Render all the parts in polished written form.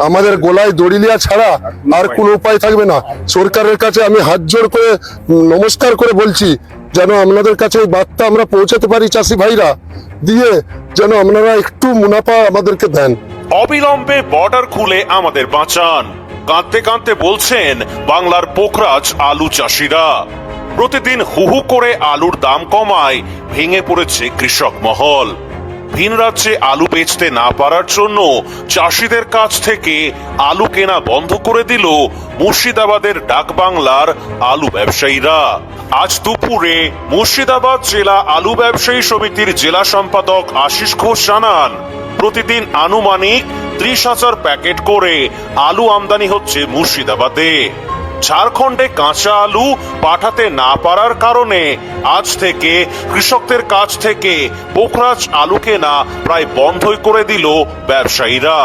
আমাদের গোলায় দড়ি লিয়া ছাড়া আর কোনো উপায় থাকবে না। সরকারের কাছে আমি হাত জোড় করে নমস্কার করে বলছি, যেন আপনাদের কাছে এই বার্তা আমরা পৌঁছাতে পারি চাষি ভাইরা, দিয়ে যেন আপনারা একটু মুনাফা আমাদেরকে দেন। অবিলম্বে বর্ডার খুলে আমাদের বাঁচান, কাঁদতে কাঁদতে বলছেন বাংলার পোখরাজ আলু চাষিরা। প্রতিদিন হুহু করে আলুর দাম কমায় ভেঙে পড়েছে কৃষক মহল। ভিন রাজ্যে আলু বেচতে না পারার জন্য চাষিদের কাছ থেকে আলু কেনা বন্ধ করে দিল মুর্শিদাবাদের ডাকবাংলার আলু ব্যবসায়ীরা। আজ দুপুরে মুর্শিদাবাদ জেলা আলু ব্যবসায়ী সমিতির জেলা সম্পাদক আশিস ঘোষ জানান, প্রতিদিন আনুমানিক 30,000 প্যাকেট করে আলু আমদানি হচ্ছে মুর্শিদাবাদে। ঝাড়খণ্ডে কাঁচা আলু পাঠাতে না পারার কারণে আজ থেকে কৃষকদের কাছ থেকে পোখরাজ আলু কেনা প্রায় বন্ধই করে দিল ব্যবসায়ীরা।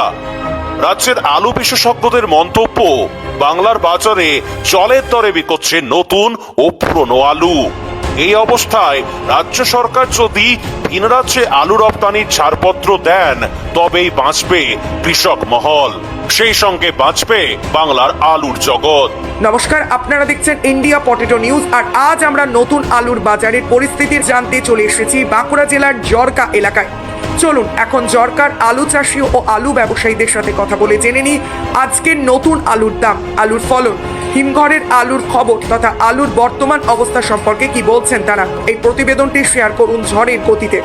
রাজ্যের আলু বিশেষজ্ঞদের মন্তব্য, বাংলার বাজারে জলের দরে বিকোচ্ছে নতুন ও পুরনো আলু। এই অবস্থায় রাজ্য সরকার যদি ভিন রাজ্যে আলু রপ্তানির ছাড়পত্র দেন, তবেই বাঁচবে কৃষক মহল, সেই সঙ্গে বাঁচবে বাংলার আলুর জগৎ। নমস্কার, আপনারা দেখছেন ইন্ডিয়া পটেটো নিউজ। আর আজ আমরা নতুন আলুর বাজারের পরিস্থিতি জানতে চলে এসেছি বাঁকুড়া জেলার জরকা এলাকায়। চলুন এখন জরকার আলু চাষি ও আলু ব্যবসায়ীদের সাথে কথা বলে জেনে নিই আজকের নতুন আলুর দাম, আলুর ফলন, হিমঘরের আলুর খবর তথা আলুর বর্তমান অবস্থা সম্পর্কে কি বলছেন তারা। এই প্রতিবেদনটি শেয়ার করুন ঝড়ের গতিতে।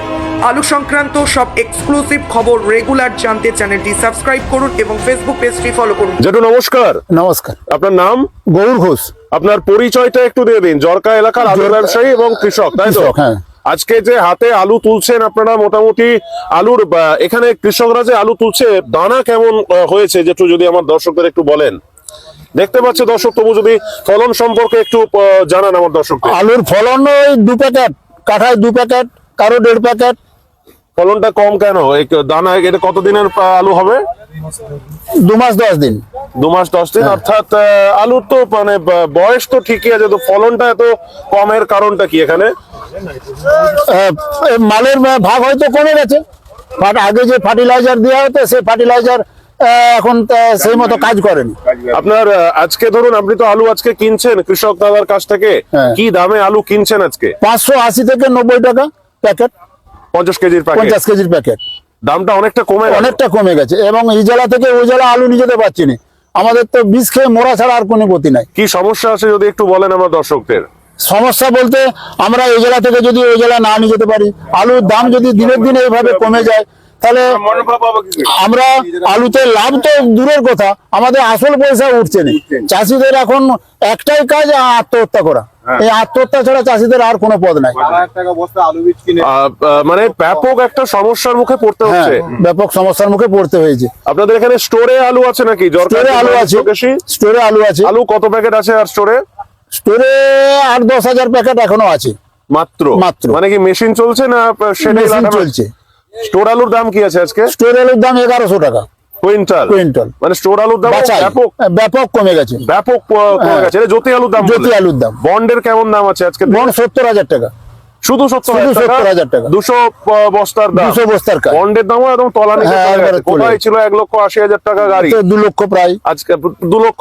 আলু সংক্রান্ত সব এক্সক্লুসিভ খবর রেগুলার জানতে চ্যানেলটি সাবস্ক্রাইব করুন এবং ফেসবুক পেজটি ফলো করুন। জেঠু নমস্কার। নমস্কার, আপনার নাম? গৌর ঘোষ। আপনার পরিচয়টা একটু দিয়ে দিন। জরকা এলাকার আলু ব্যবসায়ী এবং কৃষক, তাই তো? হ্যাঁ। আজকে যে হাতে আলু তুলছেন আপনারা, মোটামুটি আলুর এখানে কৃষকরা যে আলু তুলছে দানা কেমন হয়েছে যেটু যদি আমার দর্শকদের একটু বলেন। দেখতে পাচ্ছে দর্শক, তবু যদি ফলন সম্পর্কে একটু জানান আমার দর্শকদের। আলুর ফলন ওই 2 প্যাকেট, কাঠায় 2 প্যাকেট, কারো 1.5 প্যাকেট। ফলনটা কম কেন? দানা এটা কতদিনের আলু হবে? 2 মাস 10 দিন। 2 মাস 10 দিন। অর্থাৎ আলুর তো মানে বয়স তো ঠিকই আছে, তো ফলনটা এত কমের কারণটা কি এখানে? মালের ভাগ হয়তো কমে গেছে। আগে যে ফার্টিলাইজার দেওয়া হতো সেই ফার্টিলাইজার এখন সেই মতো কাজ করেনি। আপনার আজকে ধরুন আপনি তো আলু আজকে কিনছেন কৃষক দাদার কাছ থেকে, কি দামে আলু কিনছেন আজকে? 580 থেকে 90 টাকা প্যাকেট। 50 কেজির প্যাকেট। 50 কেজির প্যাকেট। দামটা অনেকটা কমে গেছে এবং এই জেলা থেকে ওই জেলা আলু নিয়ে যেতে পারছি না। আমাদের তো বীজ খেয়ে মোরা ছাড়া আর কোনো গতি নাই। কি সমস্যা আছে যদি একটু বলেন আমার দর্শকদের। সমস্যা বলতে আমরা এই জেলা থেকে যদি ওই জেলা না নিয়ে যেতে পারি, আলুর দাম যদি দিনের দিন এইভাবে কমে যায়, তাহলে আমরা আলুতে লাভ তো দূরের কথা, আমাদের আসল পয়সা উঠছে না। চাষিদের এখন একটাই কাজ, আত্মহত্যা করা। এই আত্মহত্যা ছাড়া চাষিদের আর কোনো পথ নাই। মানে ব্যাপক একটা সমস্যার মুখে পড়তে হচ্ছে। ব্যাপক সমস্যার মুখে পড়তে হয়েছে। আপনাদের এখানে স্টোরে আলু আছে নাকি? স্টোরে আলু আছে, স্টোরে আলু আছে। আলু কত প্যাকেট আছে আর স্টোরে? স্টোরে 8-10 হাজার প্যাকেট এখনো আছে। মাত্র? মানে কি মেশিন চলছে না মেশিন চলছে? স্টোর আলুর দাম কি আছে আজকে? স্টোর আলুর দাম 1100 টাকা কুইন্টাল। মানে স্টোর আলুর দাম ব্যাপক কমে গেছে। ব্যাপক কমে গেছে। জ্যোতি আলুর দাম? জ্যোতি আলুর দাম। বন্ডের কেমন দাম আছে আজকে? বন্ড 70,000 টাকা। শুধু 70,000 টাকা? 200 বস্তার দাম। 200 বস্তার কাজ। বন্ডের দামও একদম তলানিতে চলে গেছে। কোথায় ছিল 1,80,000 টাকা গাড়ি, 2 লক্ষ প্রায়। আজকে 2 লক্ষ